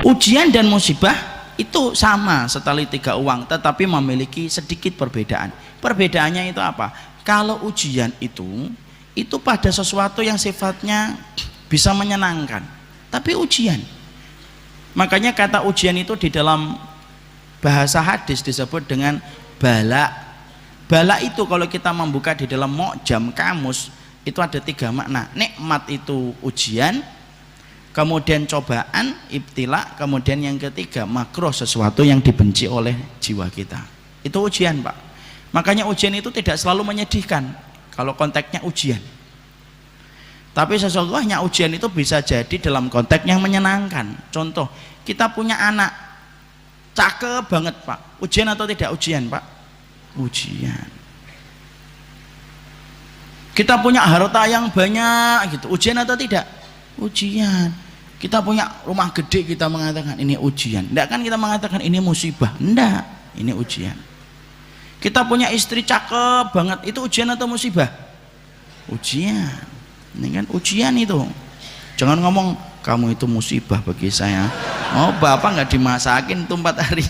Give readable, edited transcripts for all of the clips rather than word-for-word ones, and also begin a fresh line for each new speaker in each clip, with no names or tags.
Ujian dan musibah itu sama setali tiga uang, tetapi memiliki sedikit perbedaan. Perbedaannya itu apa? Kalau ujian itu pada sesuatu yang sifatnya bisa menyenangkan, tapi ujian. Makanya kata ujian itu di dalam bahasa hadis disebut dengan bala. Bala itu kalau kita membuka di dalam Mu'jam kamus itu ada tiga makna. Nikmat itu ujian, kemudian cobaan, ibtila, kemudian yang ketiga makruh, sesuatu yang dibenci oleh jiwa kita. Itu ujian, Pak. Makanya ujian itu tidak selalu menyedihkan kalau konteksnya ujian. Tapi sesungguhnya ujian itu bisa jadi dalam konteks yang menyenangkan. Contoh, kita punya anak cakep banget, Pak. Ujian atau tidak ujian, Pak? Ujian. Kita punya harta yang banyak gitu. Ujian atau tidak? Ujian. Kita punya rumah gede, kita mengatakan ini ujian. Enggak kan kita mengatakan ini musibah. Enggak, ini ujian. Kita punya istri cakep banget, itu ujian atau musibah? Ujian. Ini kan ujian itu. Jangan ngomong kamu itu musibah bagi saya. Oh, bapak nggak dimasakin tuh 4 hari.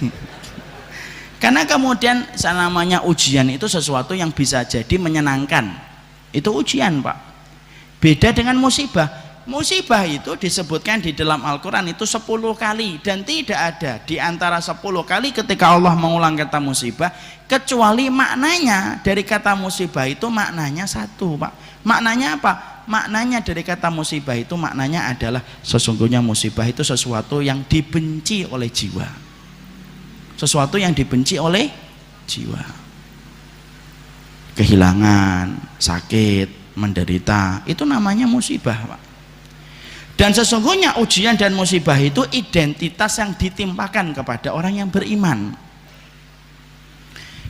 Karena kemudian namanya ujian itu sesuatu yang bisa jadi menyenangkan. Itu ujian, Pak. Beda dengan musibah. Musibah itu disebutkan di dalam Al-Quran itu 10 kali, dan tidak ada di antara 10 kali ketika Allah mengulang kata musibah kecuali maknanya dari kata musibah itu maknanya satu, Pak. Maknanya apa? Maknanya dari kata musibah itu maknanya adalah sesungguhnya musibah itu sesuatu yang dibenci oleh jiwa. Sesuatu yang dibenci oleh jiwa. Kehilangan, sakit, menderita, itu namanya musibah, Pak. Dan sesungguhnya ujian dan musibah itu identitas yang ditimpakan kepada orang yang beriman.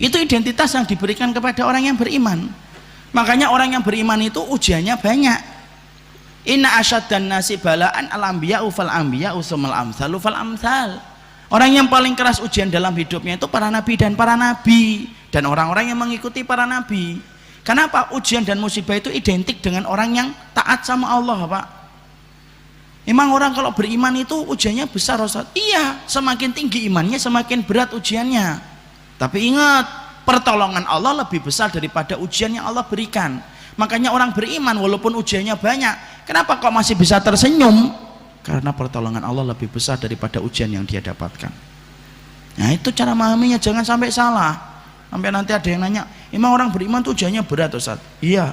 Itu identitas yang diberikan kepada orang yang beriman. Makanya orang yang beriman itu ujiannya banyak. Inna asyaddan nasi balaan al-anbiya'u fal-anbiya'u tsummal amsalu fal-amsal. Orang yang paling keras ujian dalam hidupnya itu para nabi dan para nabi, dan orang-orang yang mengikuti para nabi. Kenapa? Ujian dan musibah itu identik dengan orang yang taat sama Allah, Pak. Emang orang kalau beriman itu ujiannya besar, Ustaz? Iya, semakin tinggi imannya semakin berat ujiannya. Tapi ingat, pertolongan Allah lebih besar daripada ujian yang Allah berikan. Makanya orang beriman walaupun ujiannya banyak, kenapa kok masih bisa tersenyum? Karena pertolongan Allah lebih besar daripada ujian yang dia dapatkan. Nah, itu cara memahaminya, jangan sampai salah. Sampai nanti ada yang nanya, emang orang beriman tuh ujiannya berat, Ustaz? Iya.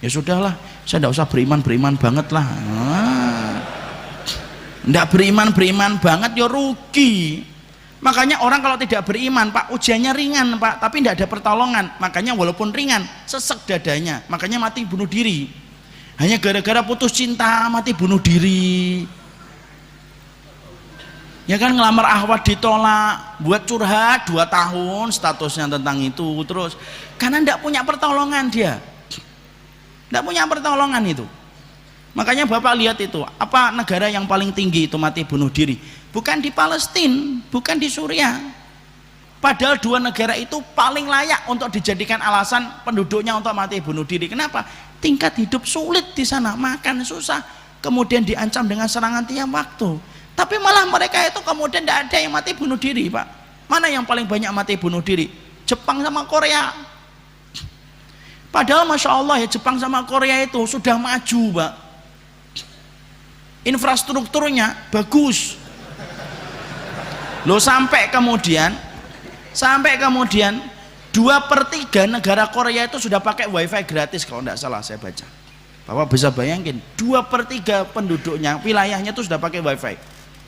Ya sudahlah, saya tidak usah beriman banget lah. Nggak beriman banget ya rugi. Makanya orang kalau tidak beriman, Pak, ujiannya ringan, Pak, tapi tidak ada pertolongan. Makanya walaupun ringan, sesek dadanya. Makanya mati bunuh diri. Hanya gara-gara putus cinta mati bunuh diri. Ya kan, ngelamar ahwat ditolak, buat curhat 2 tahun statusnya tentang itu terus. Karena tidak punya pertolongan dia. Tidak punya pertolongan itu. Makanya Bapak lihat itu, apa negara yang paling tinggi itu mati bunuh diri? Bukan di Palestina, bukan di Suriah. Padahal 2 negara itu paling layak untuk dijadikan alasan penduduknya untuk mati bunuh diri. Kenapa? Tingkat hidup sulit di sana, makan susah, kemudian diancam dengan serangan tiap waktu. Tapi malah mereka itu kemudian tidak ada yang mati bunuh diri, Pak. Mana yang paling banyak mati bunuh diri? Jepang sama Korea. Padahal Masya Allah ya, Jepang sama Korea itu sudah maju, Pak. Infrastrukturnya bagus loh, sampai kemudian 2/3 negara Korea itu sudah pakai wifi gratis kalau tidak salah saya baca. Bapak bisa bayangin 2/3 penduduknya, wilayahnya itu sudah pakai wifi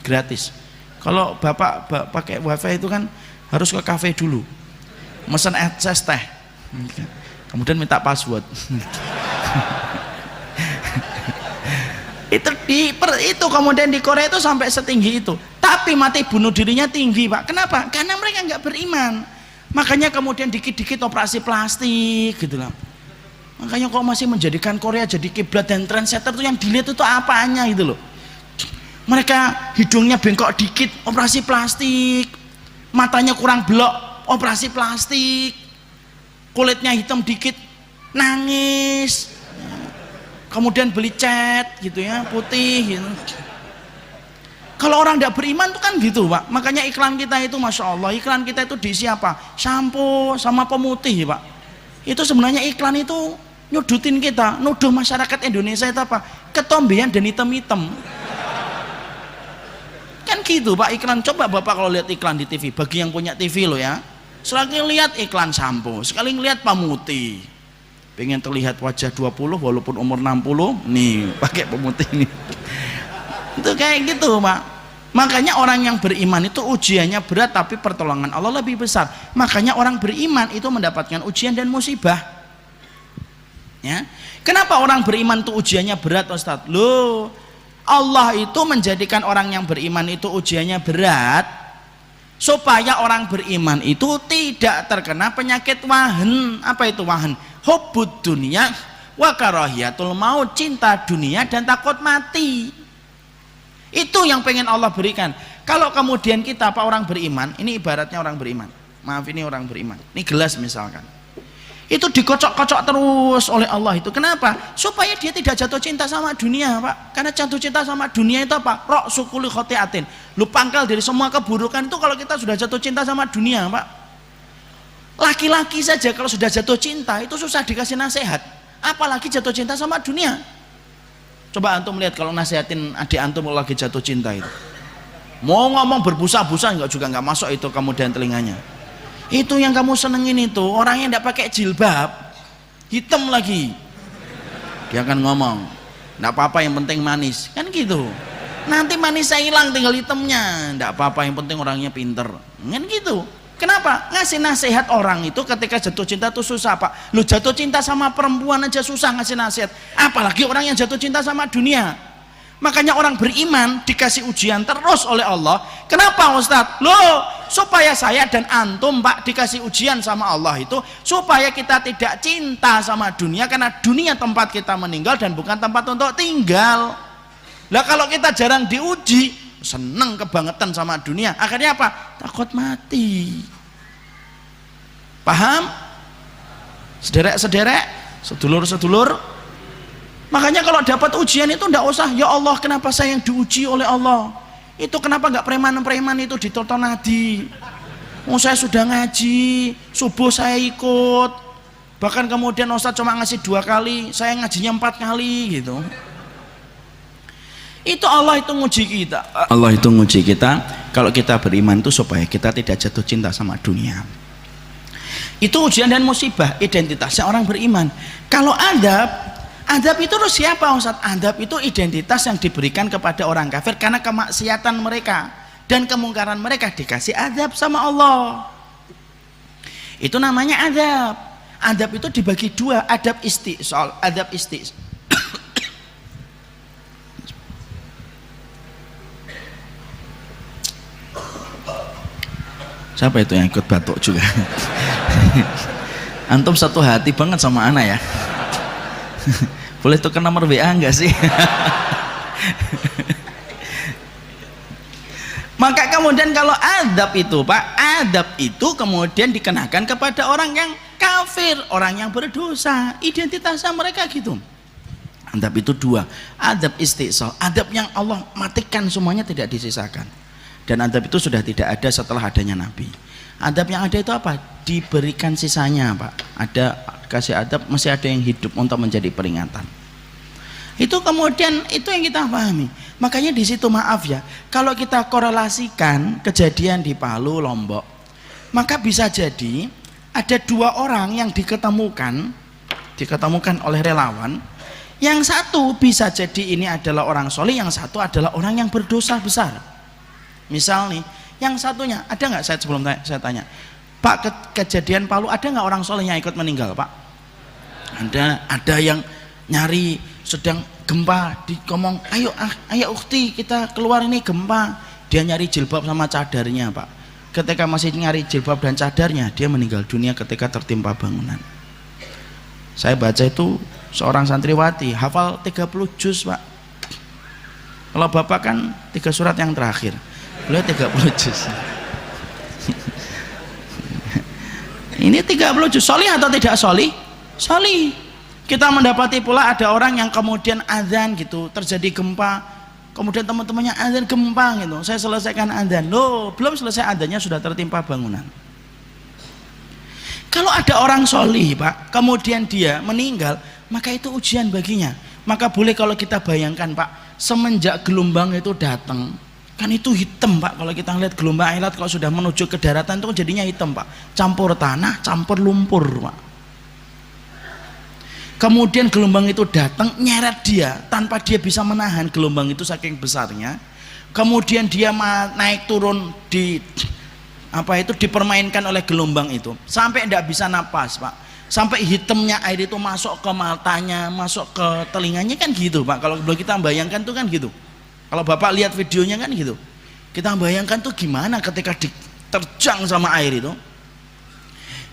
gratis. Kalau Bapak pakai wifi itu kan harus ke kafe dulu, mesen es teh, kemudian minta password. itu kemudian di Korea itu sampai setinggi itu, tapi mati bunuh dirinya tinggi, Pak. Kenapa? Karena mereka nggak beriman. Makanya kemudian dikit-dikit operasi plastik gitu lah. Makanya kok masih menjadikan Korea jadi kiblat dan trendsetter tuh, yang dilihat itu apanya gitu loh. Mereka hidungnya bengkok dikit, operasi plastik, matanya kurang belok, operasi plastik, kulitnya hitam dikit, nangis, kemudian beli cat gitu ya, putih gitu. Kalau orang tidak beriman itu kan gitu Pak. Makanya iklan kita itu Masya Allah, iklan kita itu diisi apa? Sampo sama pemutih Pak. Itu sebenarnya iklan itu nyudutin kita, nuduh masyarakat Indonesia itu apa? Ketombean dan hitam-hitam. Kan gitu Pak iklan. Coba Bapak kalau lihat iklan di TV, bagi yang punya TV loh ya, sekali lihat iklan sampo, sekali lihat pemutih, pengen terlihat wajah 20 walaupun umur 60 nih pakai pemutih nih. Itu kayak gitu Pak. Makanya orang yang beriman itu ujiannya berat tapi pertolongan Allah lebih besar. Makanya orang beriman itu mendapatkan ujian dan musibah ya. Kenapa orang beriman itu ujiannya berat Ustadz? Loh, Allah itu menjadikan orang yang beriman itu ujiannya berat supaya orang beriman itu tidak terkena penyakit wahan. Apa itu wahan? Hubbud dunia wa karahiyatul maut, cinta dunia dan takut mati. Itu yang pengen Allah berikan. Kalau kemudian kita apa orang beriman, ini ibaratnya orang beriman, maaf ini orang beriman, ini gelas misalkan, itu dikocok-kocok terus oleh Allah. Itu kenapa? Supaya dia tidak jatuh cinta sama dunia Pak. Karena jatuh cinta sama dunia itu apa? Rok sukuli khotiatin, lu pangkal dari semua keburukan. Itu kalau kita sudah jatuh cinta sama dunia Pak. Laki-laki saja kalau sudah jatuh cinta itu susah dikasih nasihat, apalagi jatuh cinta sama dunia. Coba antum lihat kalau nasihatin adik antum lagi jatuh cinta itu, mau ngomong berbusa-busa juga nggak masuk itu kemudian telinganya. Itu yang kamu senengin itu orang yang tidak pakai jilbab, hitam lagi, dia akan ngomong nggak apa-apa yang penting manis, kan gitu. Nanti manisnya hilang tinggal hitamnya, nggak apa-apa yang penting orangnya pinter, kan gitu. Kenapa? Ngasih nasihat orang itu ketika jatuh cinta itu susah Pak. Lu jatuh cinta sama perempuan aja susah ngasih nasihat, apalagi orang yang jatuh cinta sama dunia. Makanya orang beriman dikasih ujian terus oleh Allah. Kenapa Ustadz? Loh, supaya saya dan antum Pak dikasih ujian sama Allah itu supaya kita tidak cinta sama dunia, karena dunia tempat kita meninggal dan bukan tempat untuk tinggal. Lah kalau kita jarang diuji, seneng kebangetan sama dunia, akhirnya apa? Takut mati. Paham? Sederek-sederek, sedulur-sedulur. Makanya kalau dapat ujian itu ndak usah ya Allah kenapa saya yang diuji oleh Allah, itu kenapa nggak preman-preman itu ditonton nadi. Oh saya sudah ngaji, subuh saya ikut, bahkan kemudian Ustaz cuma ngasih 2 kali, saya ngajinya 4 kali gitu. Itu Allah itu nguji kita. Allah itu nguji kita kalau kita beriman itu supaya kita tidak jatuh cinta sama dunia. Itu ujian dan musibah, identitasnya orang beriman. Kalau adab itu terus siapa Ustaz? Adab itu identitas yang diberikan kepada orang kafir karena kemaksiatan mereka dan kemungkaran mereka, dikasih adab sama Allah. Itu namanya adab. Adab itu dibagi 2, adab istisol, adab istis. Siapa itu yang ikut batuk juga? Antum satu hati banget sama ana ya. Boleh tukar nomor WA enggak sih? Maka kemudian kalau adab itu Pak, adab itu kemudian dikenakan kepada orang yang kafir, orang yang berdosa, identitasnya mereka gitu. Adab itu 2, adab istisal, adab yang Allah matikan semuanya tidak disisakan. Dan adab itu sudah tidak ada setelah adanya Nabi. Adab yang ada itu apa? Diberikan sisanya Pak. Ada kasih adab, masih ada yang hidup untuk menjadi peringatan. Itu kemudian itu yang kita pahami. Makanya di situ maaf ya, kalau kita korelasikan kejadian di Palu, Lombok, maka bisa jadi ada 2 orang yang diketemukan oleh relawan. Yang satu bisa jadi ini adalah orang soleh, yang satu adalah orang yang berdosa besar. Misal nih, yang satunya ada nggak, saya sebelum saya tanya Pak, kejadian Palu ada nggak orang soleh yang ikut meninggal Pak? Ada yang nyari sedang gempa, dikomong ayo ukhti kita keluar ini gempa, dia nyari jilbab sama cadarnya Pak. Ketika masih nyari jilbab dan cadarnya, dia meninggal dunia ketika tertimpa bangunan. Saya baca itu seorang santriwati hafal 30 juz Pak. Kalau Bapak kan 3 surat yang terakhir, beliau 30 juz. Ini 30 juz. Solih atau tidak solih? Solih. Kita mendapati pula ada orang yang kemudian azan gitu, terjadi gempa, kemudian teman-temannya adzan gempa gitu, saya selesaikan adzan, loh belum selesai adzannya sudah tertimpa bangunan. Kalau ada orang solih Pak, kemudian dia meninggal, maka itu ujian baginya. Maka boleh kalau kita bayangkan Pak, semenjak gelombang itu datang, kan itu hitam Pak. Kalau kita lihat gelombang air laut kalau sudah menuju ke daratan itu jadinya hitam Pak, campur tanah, campur lumpur Pak. Kemudian gelombang itu datang nyeret dia tanpa dia bisa menahan gelombang itu saking besarnya. Kemudian dia naik turun di apa itu dipermainkan oleh gelombang itu sampai tidak bisa napas Pak. Sampai hitamnya air itu masuk ke matanya, masuk ke telinganya kan gitu Pak. Kalau kita bayangkan tuh kan gitu. Kalau Bapak lihat videonya kan gitu. Kita bayangkan tuh gimana ketika diterjang sama air itu.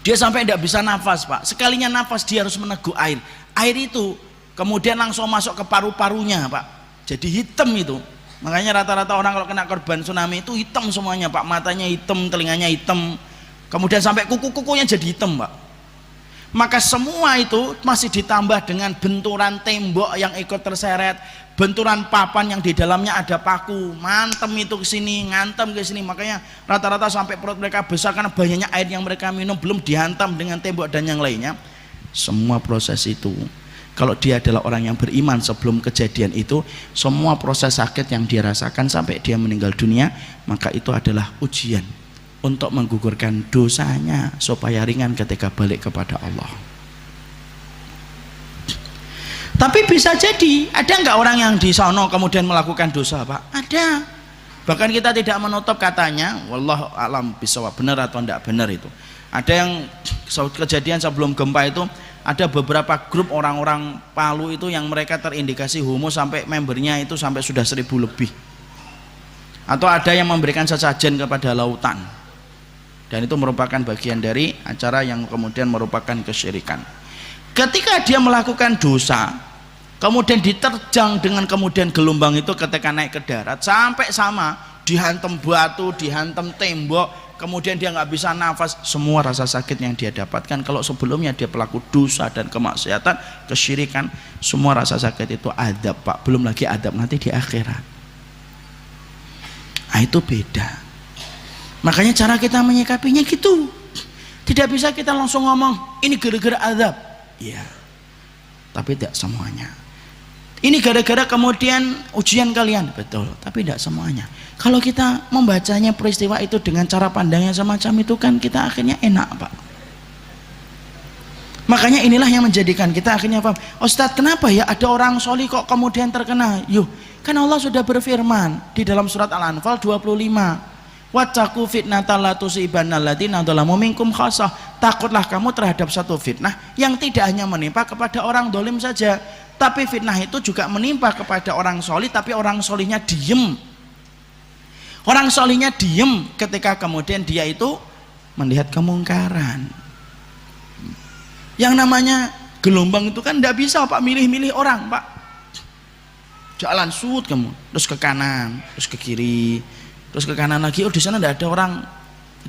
Dia sampai tidak bisa nafas Pak. Sekalinya nafas dia harus meneguk air. Air itu kemudian langsung masuk ke paru-parunya Pak. Jadi hitam itu. Makanya rata-rata orang kalau kena korban tsunami itu hitam semuanya Pak. Matanya hitam, telinganya hitam. Kemudian sampai kuku-kukunya jadi hitam Pak. Maka semua itu masih ditambah dengan benturan tembok yang ikut terseret, benturan papan yang di dalamnya ada paku, mantem itu ke sini, ngantem ke sini. Makanya rata-rata sampai perut mereka besar karena banyaknya air yang mereka minum, belum dihantam dengan tembok dan yang lainnya. Semua proses itu, kalau dia adalah orang yang beriman sebelum kejadian itu, semua proses sakit yang dia rasakan sampai dia meninggal dunia, maka itu adalah ujian untuk menggugurkan dosanya supaya ringan ketika balik kepada Allah. Tapi bisa jadi ada nggak orang yang di sono kemudian melakukan dosa Pak? Ada. Bahkan kita tidak menutup katanya, wallahu alam bisawab, benar atau tidak benar itu. Ada yang kejadian sebelum gempa itu ada beberapa grup orang-orang Palu itu yang mereka terindikasi homo sampai membernya itu sampai sudah 1000 lebih. Atau ada yang memberikan sesajen kepada lautan. Dan itu merupakan bagian dari acara yang kemudian merupakan kesyirikan. Ketika dia melakukan dosa, kemudian diterjang dengan kemudian gelombang itu ketika naik ke darat, sampai sama dihantam batu, dihantam tembok, kemudian dia nggak bisa nafas, semua rasa sakit yang dia dapatkan kalau sebelumnya dia pelaku dosa dan kemaksiatan, kesyirikan, semua rasa sakit itu adab Pak, belum lagi adab nanti di akhirat. Nah, itu beda. Makanya cara kita menyikapinya gitu. Tidak bisa kita langsung ngomong ini gara-gara azab. Iya. Tapi tidak semuanya. Ini gara-gara kemudian ujian kalian, betul. Tapi tidak semuanya. Kalau kita membacanya peristiwa itu dengan cara pandangnya semacam itu kan kita akhirnya enak Pak. Makanya inilah yang menjadikan kita akhirnya paham. Ustadz, kenapa ya ada orang solih kok kemudian terkena? Yuh, kan Allah sudah berfirman di dalam surat Al-Anfal 25. Wattaqu fitnatal la tusibanna alladziina dzalamu minkum khassah. Takutlah kamu terhadap satu fitnah yang tidak hanya menimpa kepada orang dolim saja, tapi fitnah itu juga menimpa kepada orang solih, tapi orang solihnya diem. Orang solihnya diem ketika kemudian dia itu melihat kemungkaran. Yang namanya gelombang itu kan tidak bisa Pak milih-milih orang Pak. Jalan sud kamu, terus ke kanan, terus ke kiri, terus ke kanan lagi, oh di sana tidak ada orang,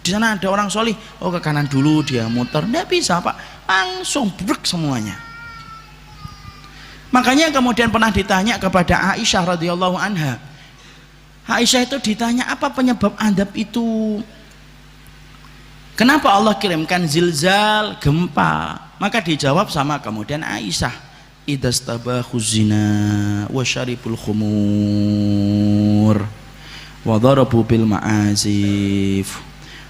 di sana ada orang solih, oh ke kanan dulu dia muter, tidak bisa Pak, langsung brek semuanya. Makanya kemudian pernah ditanya kepada Aisyah radhiyallahu anha, Aisyah itu ditanya apa penyebab adab itu, kenapa Allah kirimkan zilzal, gempa, maka dijawab sama kemudian Aisyah, idastabahu zina wa syaribul khumur wa darabu bil ma'azif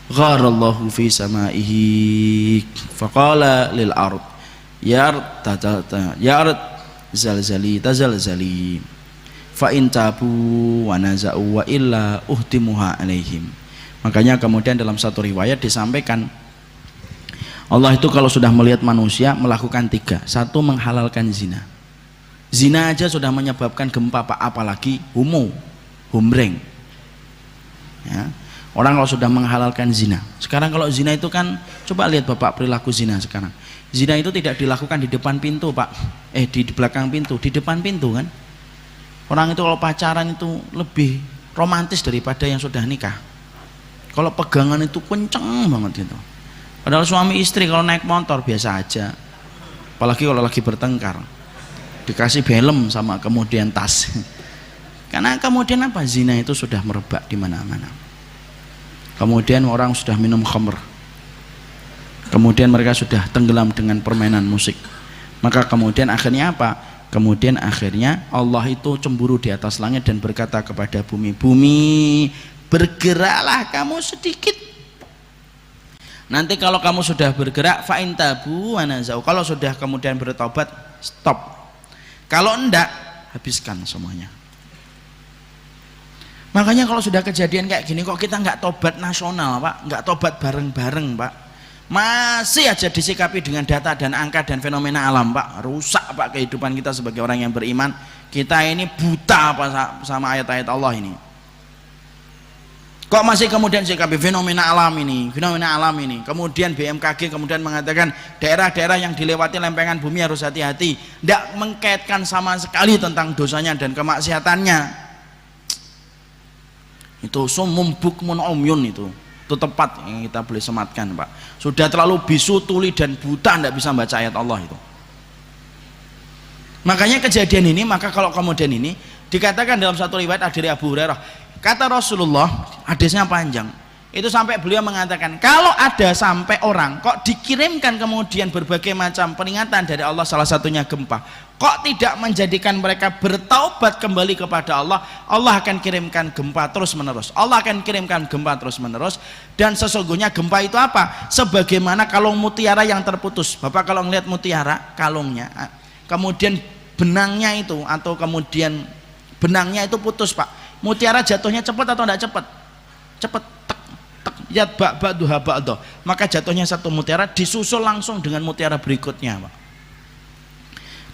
gharallahu fi samaihi faqala lil ard ya ard zalzali tazalzali fa in tabu wa naza'u wa illa uhtimuha alaihim. Makanya kemudian dalam satu riwayat disampaikan Allah itu kalau sudah melihat manusia melakukan 3. 1, menghalalkan zina. Zina aja sudah menyebabkan gempa Pak, apalagi humreng. Ya. Orang kalau sudah menghalalkan zina, sekarang kalau zina itu kan, coba lihat Bapak perilaku zina sekarang. Zina itu tidak dilakukan di depan pintu Pak, di belakang pintu, di depan pintu kan. Orang itu kalau pacaran itu lebih romantis daripada yang sudah nikah. Kalau pegangan itu kenceng banget itu. Padahal suami istri kalau naik motor biasa aja, apalagi kalau lagi bertengkar, dikasih helm sama kemudian tas. Karena kemudian apa? Zina itu sudah merebak di mana-mana. Kemudian orang sudah minum khamr. Kemudian mereka sudah tenggelam dengan permainan musik. Maka kemudian akhirnya apa? Kemudian akhirnya Allah itu cemburu di atas langit dan berkata kepada bumi, bumi bergeraklah kamu sedikit. Nanti kalau kamu sudah bergerak, fa'in tabu wa nazau. Kalau sudah kemudian bertobat, stop. Kalau enggak, habiskan semuanya. Makanya kalau sudah kejadian kayak gini, kok kita nggak tobat nasional, Pak? Nggak tobat bareng-bareng, Pak? Masih aja disikapi dengan data dan angka dan fenomena alam, Pak. Rusak, Pak, kehidupan kita sebagai orang yang beriman. Kita ini buta apa sama ayat-ayat Allah ini. Kok masih kemudian sikapi fenomena alam ini, fenomena alam ini. Kemudian BMKG kemudian mengatakan daerah-daerah yang dilewati lempengan bumi harus hati-hati. Tidak mengkaitkan sama sekali tentang dosanya dan kemaksiatannya. Itu sumum bukmun umyun itu tepat yang kita boleh sematkan, Pak. Sudah terlalu bisu, tuli dan buta, tidak bisa baca ayat Allah itu. Makanya kejadian ini, maka kalau kemudian ini dikatakan dalam satu riwayat dari Abu Hurairah, kata Rasulullah, hadisnya panjang, itu sampai beliau mengatakan, kalau ada sampai orang kok dikirimkan kemudian berbagai macam peringatan dari Allah, salah satunya gempa, kok tidak menjadikan mereka bertaubat kembali kepada Allah, Allah akan kirimkan gempa terus menerus. Allah akan kirimkan gempa terus menerus. Dan sesungguhnya gempa itu apa? Sebagaimana kalung mutiara yang terputus. Bapak kalau ngelihat mutiara, kalungnya, kemudian benangnya itu, atau kemudian benangnya itu putus, Pak. Mutiara jatuhnya cepat atau tidak cepat? Cepat. Yat ba'duha ba'dah. Maka jatuhnya satu mutiara disusul langsung dengan mutiara berikutnya, Pak.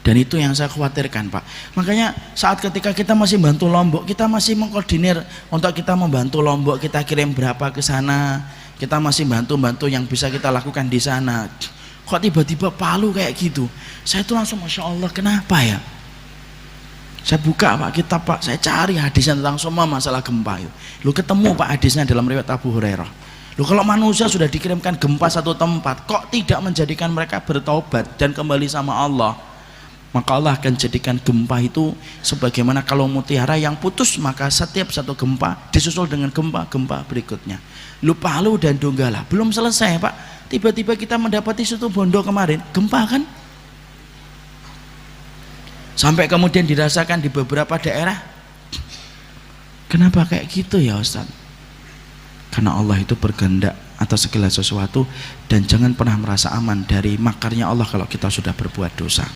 Dan itu yang saya khawatirkan, Pak. Makanya saat ketika kita masih bantu Lombok, kita masih mengkoordinir untuk kita membantu Lombok, kita kirim berapa ke sana, kita masih bantu-bantu yang bisa kita lakukan di sana. Kok tiba-tiba Palu kayak gitu? Saya itu langsung Masya Allah, kenapa ya? Saya buka, Pak, kitab, Pak, saya cari hadisnya tentang semua masalah gempa itu. Lu ketemu, Pak, hadisnya dalam riwayat Abu Hurairah. Lu kalau manusia sudah dikirimkan gempa satu tempat, kok tidak menjadikan mereka bertaubat dan kembali sama Allah? Maka Allah akan jadikan gempa itu sebagaimana kalau mutiara yang putus, maka setiap satu gempa disusul dengan gempa-gempa berikutnya. Lu Palu dan Donggala belum selesai, Pak, tiba-tiba kita mendapati Situ Bondo kemarin gempa kan, sampai kemudian dirasakan di beberapa daerah. Kenapa kayak gitu ya, Ustaz? Karena Allah itu berkehendak atas segala sesuatu, dan jangan pernah merasa aman dari makarnya Allah kalau kita sudah berbuat dosa.